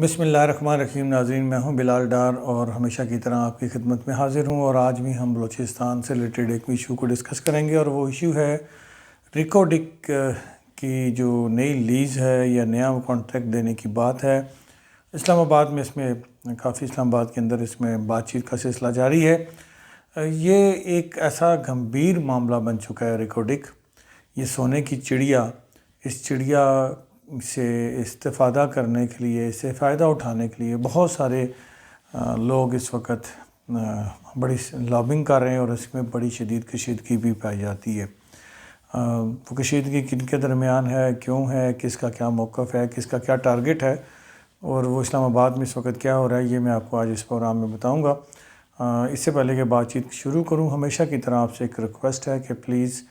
بسم اللہ الرحمن الرحیم۔ ناظرین، میں ہوں بلال ڈار اور ہمیشہ کی طرح آپ کی خدمت میں حاضر ہوں، اور آج بھی ہم بلوچستان سے ریلیٹڈ ایک ایشو کو ڈسکس کریں گے، اور وہ ایشو ہے ریکارڈک کی جو نئی لیز ہے یا نیا کانٹریکٹ دینے کی بات ہے۔ اسلام آباد میں اس میں کافی اسلام آباد کے اندر اس میں بات چیت کا سلسلہ جاری ہے۔ یہ ایک ایسا گمبھیر معاملہ بن چکا ہے ریکارڈک، یہ سونے کی چڑیا، اس چڑیا سے استفادہ کرنے کے لیے، اس سے فائدہ اٹھانے کے لیے بہت سارے لوگ اس وقت بڑی لابنگ کر رہے ہیں، اور اس میں بڑی شدید کشیدگی بھی پائی جاتی ہے۔ وہ کشیدگی کن کے درمیان ہے، کیوں ہے، کس کا کیا موقف ہے، کس کا کیا ٹارگٹ ہے، اور وہ اسلام آباد میں اس وقت کیا ہو رہا ہے، یہ میں آپ کو آج اس پروگرام میں بتاؤں گا۔ اس سے پہلے کہ بات چیت شروع کروں، ہمیشہ کی طرح آپ سے ایک ریکویسٹ ہے کہ پلیز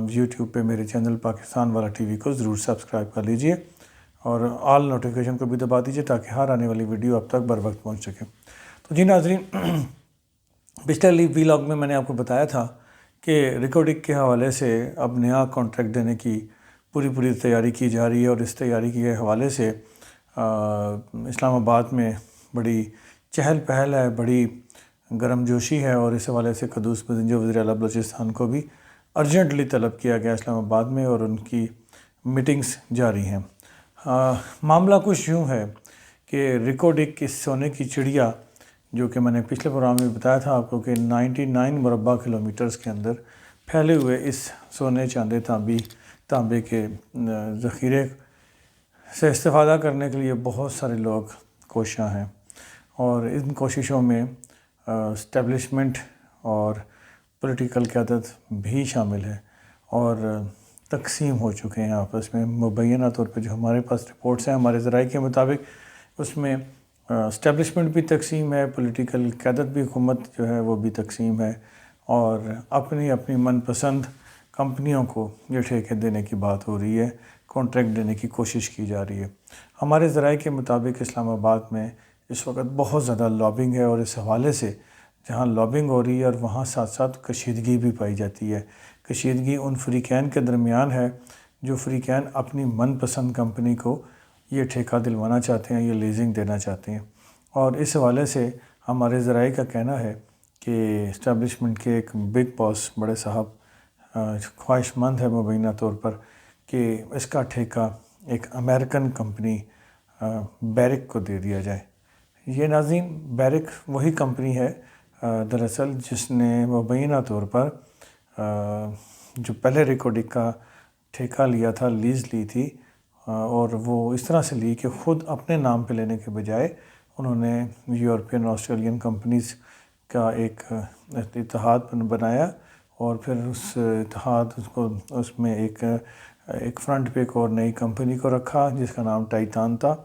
یوٹیوب پہ میرے چینل پاکستان والا ٹی وی کو ضرور سبسکرائب کر لیجئے، اور آل نوٹیفیکیشن کو بھی دبا دیجئے تاکہ ہر آنے والی ویڈیو اب تک بر وقت پہنچ سکے۔ تو جی ناظرین، پچھلے ویلاگ میں نے آپ کو بتایا تھا کہ ریکارڈک کے حوالے سے اب نیا کانٹریکٹ دینے کی پوری تیاری کی جا رہی ہے، اور اس تیاری کے حوالے سے اسلام آباد میں بڑی چہل پہل ہے، بڑی گرم جوشی ہے، اور اس حوالے سے قدوس جو وزیر اعلیٰ بلوچستان کو بھی ارجنٹلی طلب کیا گیا اسلام آباد میں، اور ان کی میٹنگز جاری ہیں۔ معاملہ کچھ یوں ہے کہ ریکارڈک اس سونے کی چڑیا، جو کہ میں نے پچھلے پروگرام میں بتایا تھا آپ کو کہ 99 مربع کلومیٹرز کے اندر پھیلے ہوئے اس سونے چاندی تانبے کے ذخیرے سے استفادہ کرنے کے لیے بہت سارے لوگ کوشاں ہیں، اور ان کوششوں میں اسٹیبلشمنٹ اور پولیٹیکل قیادت بھی شامل ہے، اور تقسیم ہو چکے ہیں آپس میں۔ مبینہ طور پہ جو ہمارے پاس رپورٹس ہیں، ہمارے ذرائع کے مطابق، اس میں اسٹیبلشمنٹ بھی تقسیم ہے، پولیٹیکل قیادت بھی، حکومت جو ہے وہ بھی تقسیم ہے، اور اپنی من پسند کمپنیوں کو یہ ٹھیکے دینے کی بات ہو رہی ہے، کانٹریکٹ دینے کی کوشش کی جا رہی ہے۔ ہمارے ذرائع کے مطابق اسلام آباد میں اس وقت بہت زیادہ لابنگ ہے، اور اس حوالے سے جہاں لابنگ ہو رہی ہے اور وہاں ساتھ ساتھ کشیدگی بھی پائی جاتی ہے۔ کشیدگی ان فریقین کے درمیان ہے جو فریقین اپنی من پسند کمپنی کو یہ ٹھیکہ دلوانا چاہتے ہیں، یہ لیزنگ دینا چاہتے ہیں، اور اس حوالے سے ہمارے ذرائع کا کہنا ہے کہ اسٹیبلشمنٹ کے ایک بگ باس بڑے صاحب خواہش مند ہے مبینہ طور پر کہ اس کا ٹھیکہ ایک امریکن کمپنی بیرک کو دے دیا جائے۔ یہ ناظرین، بیرک وہی کمپنی ہے دراصل جس نے مبینہ طور پر جو پہلے ریکارڈک کا ٹھیکہ لیا تھا، لیز لی تھی، اور وہ اس طرح سے لی کہ خود اپنے نام پہ لینے کے بجائے انہوں نے یورپین آسٹریلین کمپنیز کا ایک اتحاد بنایا، اور پھر اس اتحاد اس میں ایک فرنٹ پہ ایک اور نئی کمپنی کو رکھا جس کا نام ٹائٹان تھا،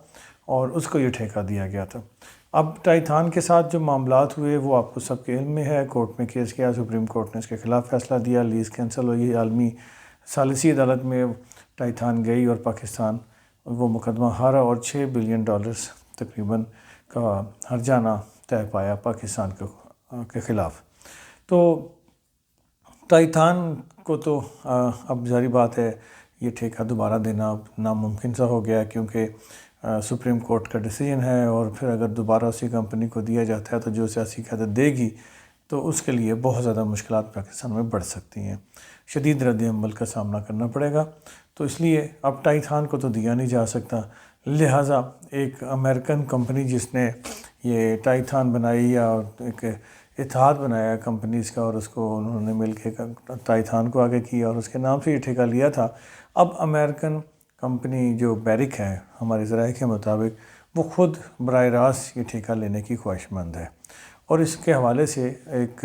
اور اس کو یہ ٹھیکہ دیا گیا تھا۔ اب ٹائٹان کے ساتھ جو معاملات ہوئے وہ آپ کو سب کے علم میں ہے، کورٹ میں کیس کیا، سپریم کورٹ نے اس کے خلاف فیصلہ دیا، لیز کینسل ہوئی، عالمی ثالثی عدالت میں ٹائٹان گئی، اور پاکستان وہ مقدمہ ہارا، اور $6 بلین تقریباً کا ہرجانہ طے پایا پاکستان کے خلاف۔ تو ٹائٹان کو تو اب ظاہری بات ہے یہ ٹھیکہ دوبارہ دینا اب ناممکن سا ہو گیا، کیونکہ سپریم کورٹ کا ڈیسیجن ہے، اور پھر اگر دوبارہ اسی کمپنی کو دیا جاتا ہے تو جو سیاسی قیادت دے گی تو اس کے لیے بہت زیادہ مشکلات پاکستان میں بڑھ سکتی ہیں، شدید رد عمل کا سامنا کرنا پڑے گا۔ تو اس لیے اب ٹائٹان کو تو دیا نہیں جا سکتا، لہٰذا ایک امریکن کمپنی جس نے یہ ٹائٹان بنائی یا ایک اتحاد بنایا کمپنیز کا، اور اس کو انہوں نے مل کے ٹائٹان کو آگے کیا اور اس کے نام سے یہ ٹھیکہ لیا تھا، اب امریکن کمپنی جو بیرک ہے ہمارے ذرائع کے مطابق وہ خود براہ راست یہ ٹھیکہ لینے کی خواہش مند ہے، اور اس کے حوالے سے ایک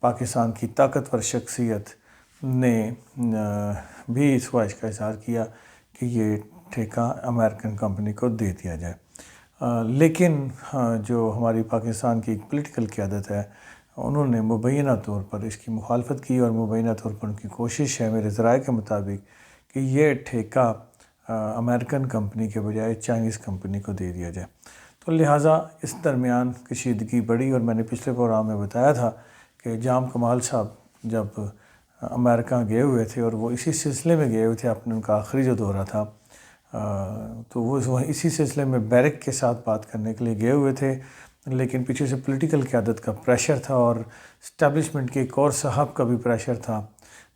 پاکستان کی طاقتور شخصیت نے بھی اس خواہش کا اظہار کیا کہ یہ ٹھیکہ امریکن کمپنی کو دے دیا جائے، لیکن جو ہماری پاکستان کی پولیٹیکل قیادت ہے انہوں نے مبینہ طور پر اس کی مخالفت کی، اور مبینہ طور پر ان کی کوشش ہے میرے ذرائع کے مطابق کہ یہ ٹھیکہ امریکن کمپنی کے بجائے چائنیز کمپنی کو دے دیا جائے۔ تو لہٰذا اس درمیان کشیدگی بڑھی، اور میں نے پچھلے پروگرام میں بتایا تھا کہ جام کمال صاحب جب امریکہ گئے ہوئے تھے، اور وہ اسی سلسلے میں گئے ہوئے تھے، ان کا آخری جو دورہ تھا تو وہ اسی سلسلے میں بیرک کے ساتھ بات کرنے کے لیے گئے ہوئے تھے، لیکن پیچھے سے پولیٹیکل قیادت کا پریشر تھا اور اسٹیبلشمنٹ کے ایک اور صاحب کا بھی پریشر تھا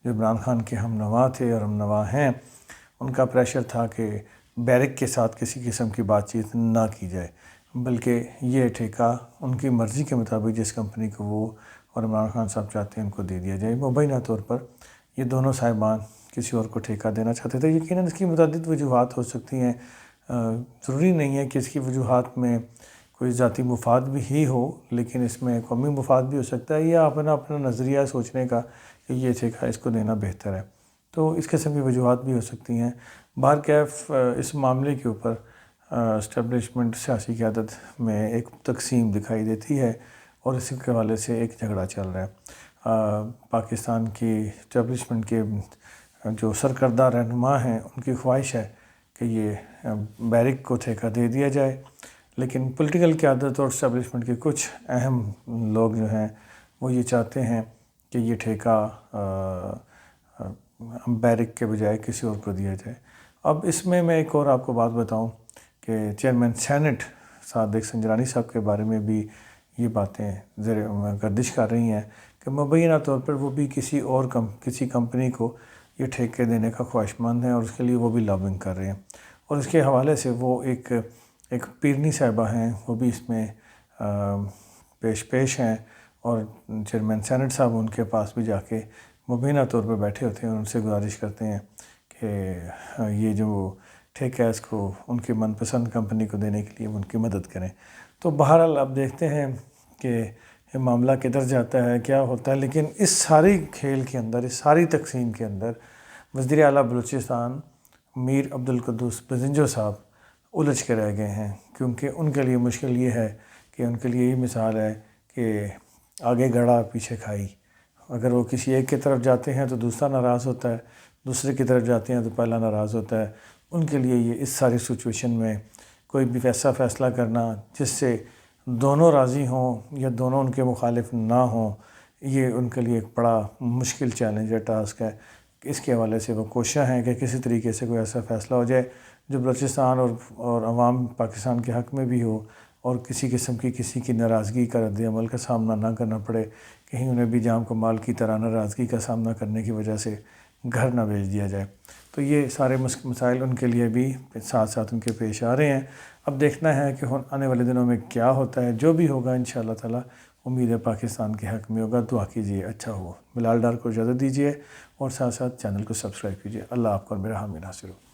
جو عمران خان کے ہم نوا تھے اور ہم نوا ہیں. ان کا پریشر تھا کہ بیرک کے ساتھ کسی قسم کی بات چیت نہ کی جائے، بلکہ یہ ٹھیکہ ان کی مرضی کے مطابق جس کمپنی کو وہ اور عمران خان صاحب چاہتے ہیں ان کو دے دیا جائے. مبینہ طور پر یہ دونوں صاحبان کسی اور کو ٹھیکہ دینا چاہتے تھے. یقیناً اس کی متعدد وجوہات ہو سکتی ہیں، ضروری نہیں ہے کہ اس کی وجوہات میں کوئی ذاتی مفاد بھی ہی ہو، لیکن اس میں قومی مفاد بھی ہو سکتا ہے یا اپنا نظریہ سوچنے کا کہ یہ ٹھیکہ اس کو دینا بہتر ہے. تو اس قسم کی وجوہات بھی ہو سکتی ہیں. بہرکیف اس معاملے کے اوپر اسٹیبلشمنٹ سیاسی قیادت میں ایک تقسیم دکھائی دیتی ہے اور اس کے حوالے سے ایک جھگڑا چل رہا ہے. پاکستان کی اسٹیبلشمنٹ کے جو سرکردہ رہنما ہیں ان کی خواہش ہے کہ یہ بیرک کو ٹھیکہ دے دیا جائے، لیکن پولیٹیکل قیادت اور اسٹیبلشمنٹ کے کچھ اہم لوگ جو ہیں وہ یہ چاہتے ہیں کہ یہ ٹھیکہ بیرک کے بجائے کسی اور کو دیا جائے. اب اس میں ایک اور آپ کو بات بتاؤں کہ چیئرمین سینٹ صادق سنجرانی صاحب کے بارے میں بھی یہ باتیں زیر گردش کر رہی ہیں کہ مبینہ طور پر وہ بھی کسی کمپنی کو یہ ٹھیکے دینے کا خواہش مند ہیں اور اس کے لیے وہ بھی لابنگ کر رہے ہیں. اور اس کے حوالے سے وہ ایک پیرنی صاحبہ ہیں، وہ بھی اس میں پیش ہیں اور چیئرمین سینٹ صاحب ان کے پاس بھی جا کے مبینہ طور پر بیٹھے ہوتے ہیں اور ان سے گزارش کرتے ہیں کہ یہ جو ٹھیکہ ہے اس کو ان کی من پسند کمپنی کو دینے کے لیے ان کی مدد کریں. تو بہرحال اب دیکھتے ہیں کہ یہ معاملہ کدھر جاتا ہے، کیا ہوتا ہے. لیکن اس ساری کھیل کے اندر، اس ساری تقسیم کے اندر وزیر اعلیٰ بلوچستان میر عبدالقدوس بزنجو صاحب الجھ کے رہ گئے ہیں، کیونکہ ان کے لیے مشکل یہ ہے کہ ان کے لیے یہ مثال ہے کہ آگے گڑا پیچھے کھائی. اگر وہ کسی ایک کی طرف جاتے ہیں تو دوسرا ناراض ہوتا ہے، دوسرے کی طرف جاتے ہیں تو پہلا ناراض ہوتا ہے. ان کے لیے یہ اس ساری سچویشن میں کوئی بھی ایسا فیصلہ کرنا جس سے دونوں راضی ہوں یا دونوں ان کے مخالف نہ ہوں، یہ ان کے لیے ایک بڑا مشکل چیلنج ہے، ٹاسک ہے. اس کے حوالے سے وہ کوشاں ہیں کہ کسی طریقے سے کوئی ایسا فیصلہ ہو جائے جو بلوچستان اور عوام پاکستان کے حق میں بھی ہو اور کسی قسم کی کسی کی ناراضگی کا رد عمل کا سامنا نہ کرنا پڑے، کہیں انہیں بھی جام کمال کی طرح ناراضگی کا سامنا کرنے کی وجہ سے گھر نہ بھیج دیا جائے. تو یہ سارے مسائل ان کے لیے بھی ساتھ ساتھ ان کے پیش آ رہے ہیں. اب دیکھنا ہے کہ آنے والے دنوں میں کیا ہوتا ہے. جو بھی ہوگا انشاءاللہ تعالی امید ہے پاکستان کے حق میں ہوگا. دعا کیجیے اچھا ہو. بلال ڈار کو اجازت دیجیے اور ساتھ ساتھ چینل کو سبسکرائب کیجیے. اللہ آپ کو اور میرا حامی ناصر ہو.